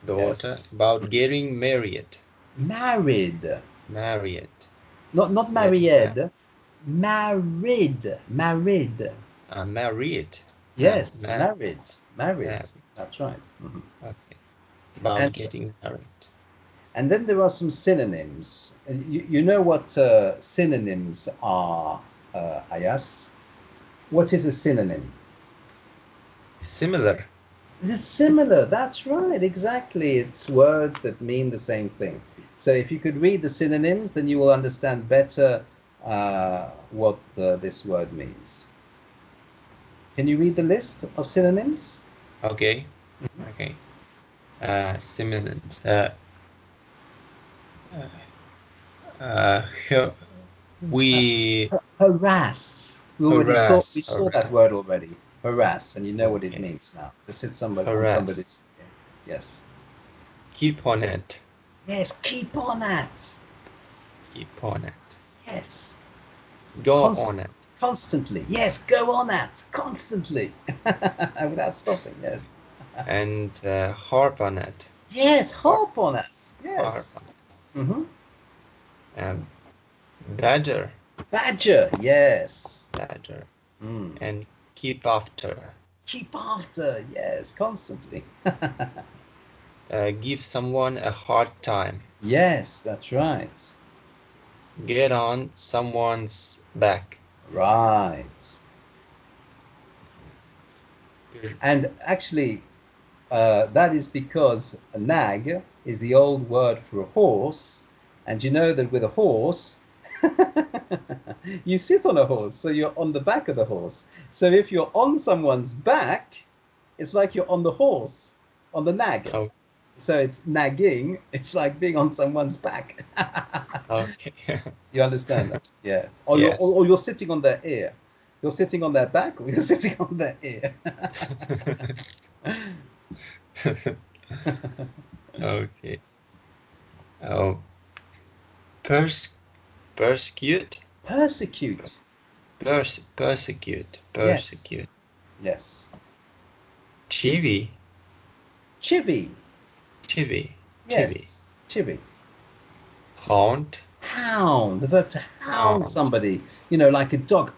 Yes. About getting married. Married. Not married. Married. Married. Yes, married. That's right. Okay. About getting married. And then there are some synonyms. You know what synonyms are, Ayaz? What is a synonym? Similar. It's similar. That's right. Exactly. It's words that mean the same thing. So if you could read the synonyms, then you will understand better what this word means. Can you read the list of synonyms? Okay. Okay. Synonyms. Harass. We saw that word already. Harass, and you know what it means now. To sit somebody on somebody's. Yes. Keep on it. Yes, keep on it. Keep on it. Yes. Go on it. Constantly. Yes, go on at. Constantly. Without stopping, yes. And harp on it. Yes, Harp, harp on at. harp Yes. on it. Mm-hmm. Badger. Badger. Yes. Badger. Mm. And keep after. Keep after. Yes, constantly. Give someone a hard time. Yes, that's right. Get on someone's back. Right. And actually, that is because a nag is the old word for a horse. And you know that with a horse, you sit on a horse, so you're on the back of the horse. So if you're on someone's back, it's like you're on the horse, on the nag. Oh, So it's nagging, it's like being on someone's back. okay. You understand that? Yes. Yes. Or you're sitting on their ear. You're sitting on their back or you're sitting on their ear. Okay. Oh, persecute. Persecute. Persecute. Yes. Persecute. Yes. Chivy. Chivy. Chivy. Chivy. Yes. Chivy. Hound. Hound. The verb to hound Hound. somebody. You know, like a dog.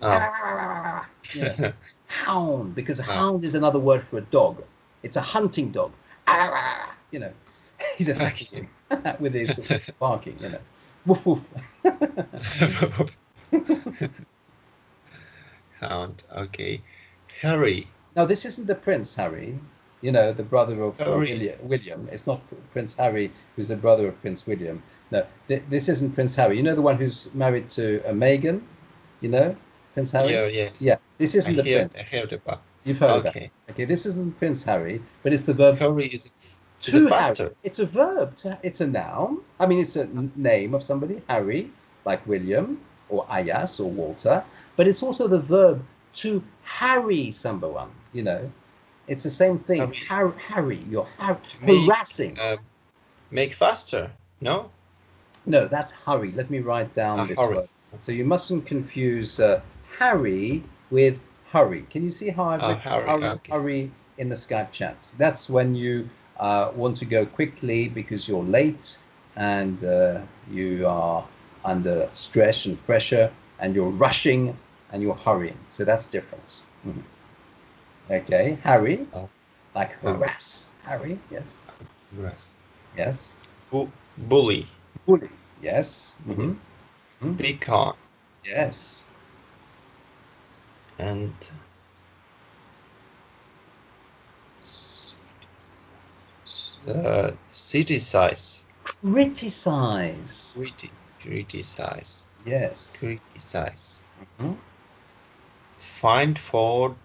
Oh. You know, hound, because a hound is another word for a dog. It's a hunting dog. You know, he's attacking you with his barking. You know, woof woof. Hound. Okay. Harry. Now, this isn't the Prince Harry. You know, the brother of Harry. William. It's not Prince Harry, who's the brother of Prince William. No, this isn't Prince Harry. You know the one who's married to Meghan? You know, Prince Harry? Yeah, yeah. Yeah, this isn't the I Prince. heard about. You've heard of Okay. that. Okay, this isn't Prince Harry, but it's the verb Harry is a to faster. Harry. It's a verb. It's a noun. I mean, it's a name of somebody, Harry, like William or Ayaz or Walter. But it's also the verb to harry someone. You know, it's the same thing. Harry, you're harassing. Make faster. No. No, that's hurry. Let me write down this Hurry. word. So you mustn't confuse harry with hurry. Can you see how I've written hurry in the Skype chat? That's when you want to go quickly because you're late and you are under stress and pressure and you're rushing and you're hurrying. So that's different. Mm-hmm. Okay, harry, like harass. Harry, yes. Harass. Yes. Bully. Bully, yes. Mm-hmm. Mm-hmm. Pecan. Yes. And criticize. Criticize. Criticize. Yes. Criticize. Mm-hmm. Find fault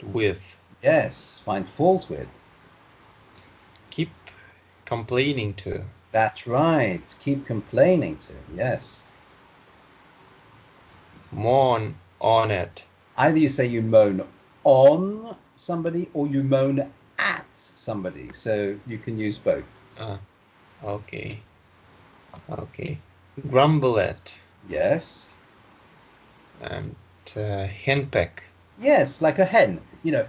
with. Yes. Find fault with. Keep complaining to. That's right. Keep complaining to. Yes. Moan on it. Either you say you moan on somebody or you moan at somebody. So you can use both. Okay. Okay. Grumble at. Yes. And henpeck. Yes, like a hen. You know.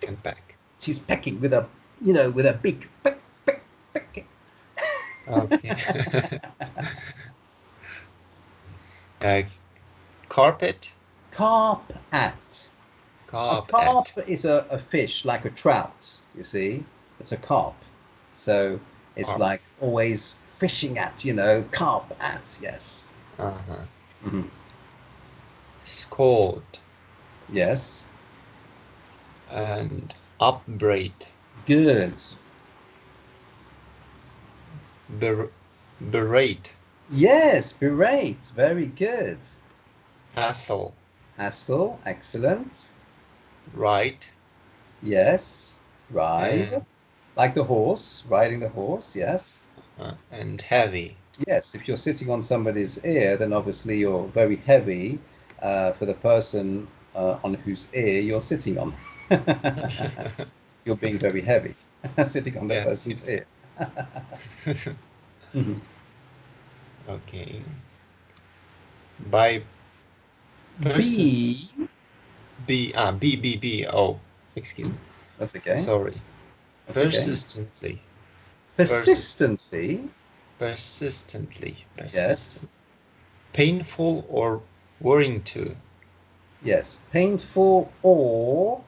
Henpeck. She's pecking with a, you know, with a big peck, peck, peck. Okay. Carpet. Carp at. Carp A carp is a fish, like a trout, you see. It's a carp. So it's Carp. like always fishing at, you know, carp at, yes. Mm-hmm. Scold. Yes. And upbraid. Good. Berate. Yes, berate. Very good. Hassle. Hassle. Excellent. Ride. Yes. Ride. Like the horse. Riding the horse. Yes. And heavy. Yes. If you're sitting on somebody's ear, then obviously you're very heavy for the person on whose ear you're sitting on. You're being very heavy sitting on the person's ear. Mhm. Okay. By persist. B. B. Oh, excuse me. That's okay. Sorry. That's okay. Persistently. Persistently. Persistently. Yes. Persistent. Painful or worrying to. Yes. Painful or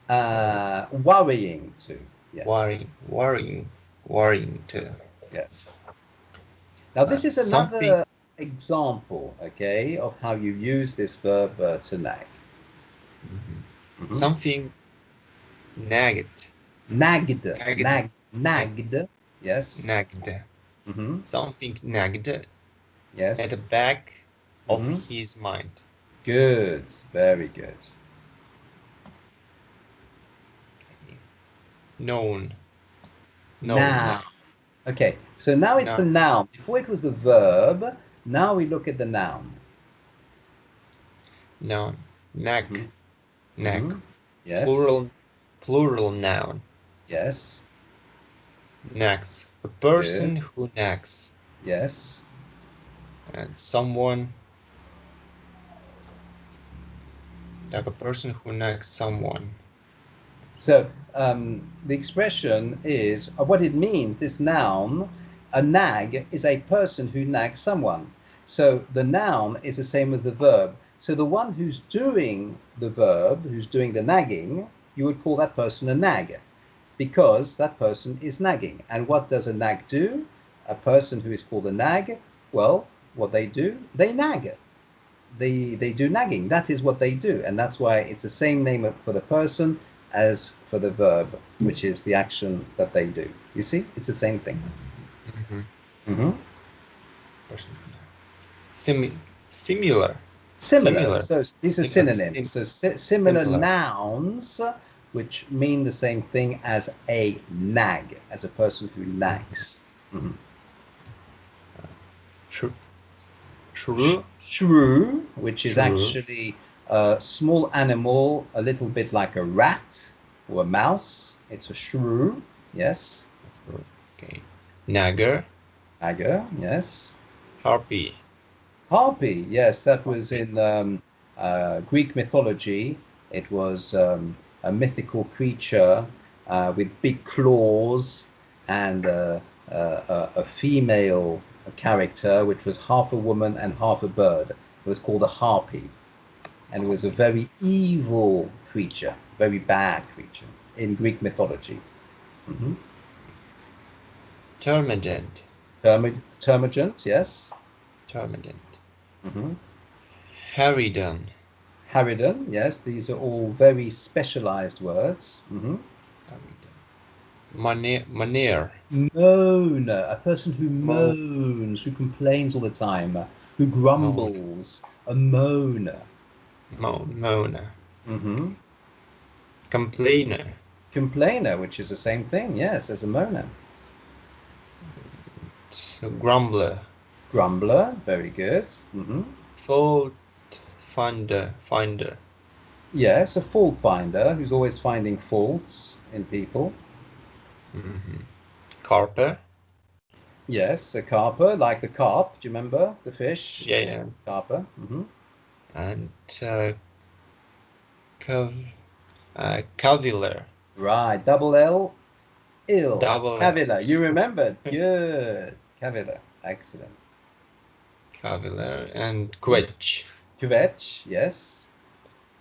Or worrying too. Yes. worrying to. Yes. Now this is Something. another example, okay, of how you use this verb to nag. Mhm. Mhm. Something nagged. Nagged. Nagged. Nag, Nagged. Yes. nagged. Hmm. Something nagged at the Yes. back of Hmm. his mind. Good. Very good. Okay. Known. Known. Now. Okay. So now it's the No. noun. Before it was the verb. Now we look at the noun. Noun. Nag. Hmm. Nag. Hmm. Yes. Plural noun. Yes. Nags. A Good. person who nags. Yes. And someone, like a person who nags someone. So the expression is what it means. This noun, a nag, is a person who nags someone. So the noun is the same as the verb. So the one who's doing the verb, who's doing the nagging, you would call that person a nag, because that person is nagging. And what does a nag do? A person who is called a nag, well, what they do, they nag. They do nagging. That is what they do, and that's why it's the same name for the person as for the verb, which is the action that they do. You see, it's the same thing. Mm-hmm. Hmm. Person who nags. Similar. Similar. Similar. So these are synonyms. So similar Similar. nouns, which mean the same thing as a nag, as a person who Mhm. nags. Hmm. True. True. Shrew, which is True. actually a small animal, a little bit like a rat or a mouse. It's a shrew. Yes. Okay. Nagger. Tiger. Yes. Harpy. Harpy. Yes, that was Harpy. in Greek mythology. It was a mythical creature with big claws and a female character, which was half a woman and half a bird. It was called a harpy. And it was a Harpy. very evil creature, very bad creature in Greek mythology. Hmm. Termagant. Termagant, yes. Termagant. Hmm. Harridan. Harridan, yes. These are all very specialized words. Hmm. Harridan. Maneer. Moan, a person who Mo. moans, who complains all the time, who Moan. grumbles, a moaner. Mona. Hmm. Complainer. Complainer, which is the same thing, yes, as a moaner. Grumbler. Grumbler, very good. Hmm. Fault finder. Yes, a fault finder who's always finding faults in people. Mm-hmm. Carper. Yes, a carper, like the carp. Do you remember the fish? Yeah, yeah. Carper. Hmm. And cav caviller. Right, double L, ill. Double L. Cavilla, you remembered. Good. Cavilla, excellent. Caviller and quetch. Kvetch, yes.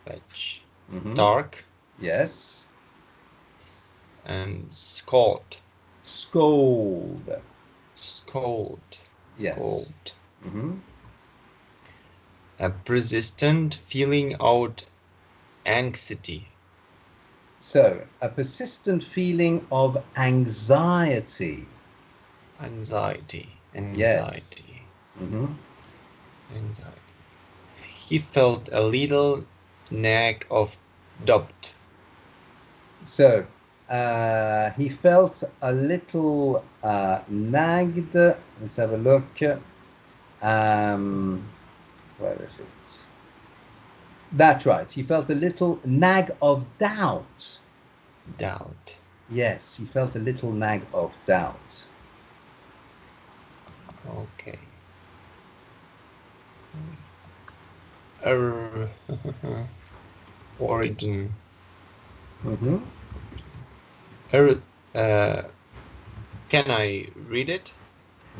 Quetch. Hmm. Dark Yes. and scald. Scold, Scold. yes. Scold. Hmm. A persistent feeling out anxiety. So, a persistent feeling of anxiety. Anxiety. Yes. Anxiety. Hmm. Anxiety. He felt a little nag of doubt. So he felt a little nagged. Let's have a look. Um, where is it? That's right. He felt a little nag of doubt. Doubt. Yes, he felt a little nag of doubt. Okay. Origin. Mm-hmm. Can I read it?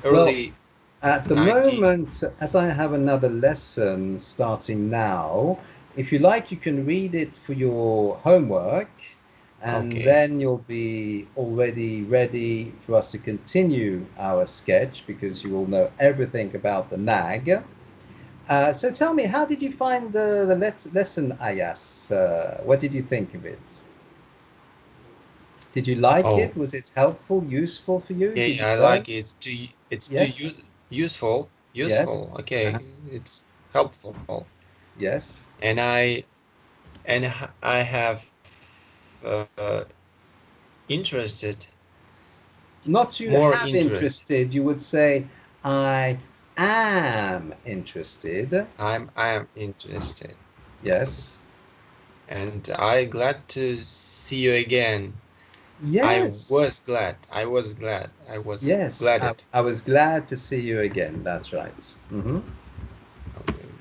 Well, Early at the 19. moment, as I have another lesson starting now, if you like, you can read it for your homework, and Okay. then you'll be already ready for us to continue our sketch because you will know everything about the nag. So tell me, how did you find the lesson, Ayas? What did you think of it? Did you like Oh, it? Was it helpful, useful for you? Did you yeah, I learn? like it. It's too Yes? useful. Yes? Useful. Okay, Uh-huh. it's helpful. Yes? And I have uh, interested, Not you more have interest. interested, you would say, I am interested. I am interested, Yes. and I glad to see you again. I Yes. was glad. I was glad. I was Yes. glad I, it. I was glad to see you again. That's right.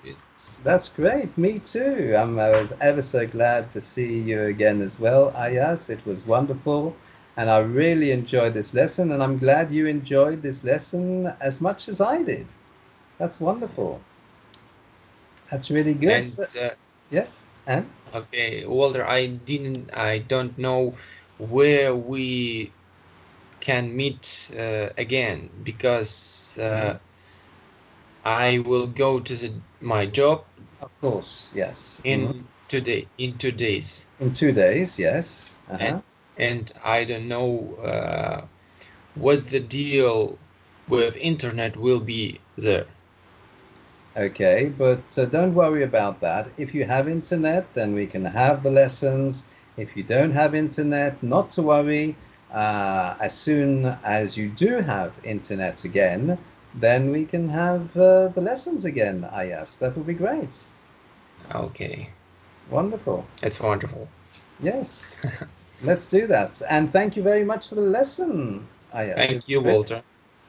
It's That's great. Me too. I was ever so glad to see you again as well, Ayaz. It was wonderful. And I really enjoyed this lesson. And I'm glad you enjoyed this lesson as much as I did. That's wonderful. That's really good. and So, yes. And? okay, Walter. I don't know where we can meet again because Mhm. I will go to my job Of course. Yes. in 2 days, In 2 days. Yes. and Uh-huh. I don't know what the deal with internet will be there. Okay, but don't worry about that. If you have internet, then we can have the lessons. If you don't have internet, not to worry. As soon as you do have internet again, then we can have the lessons again, Ayas. That would be great. Okay, Wonderful. it's wonderful. Yes, let's do that. And thank you very much for the lesson, Ayas. It Thank you, was great. Walter.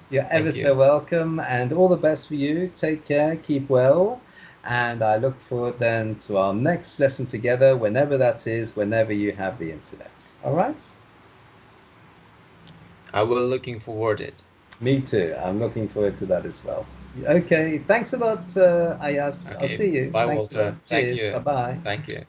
You're ever Thank so you. welcome, and all the best for you. Take care, keep well, and I look forward then to our next lesson together, whenever that is, whenever you have the internet. All right? I will looking forward it. Me too. I'm looking forward to that as well. Okay, thanks a lot, Ayas. I'll Okay, see you. bye, Thanks a lot. Walter. Thank Cheers. you. Bye bye. Thank you.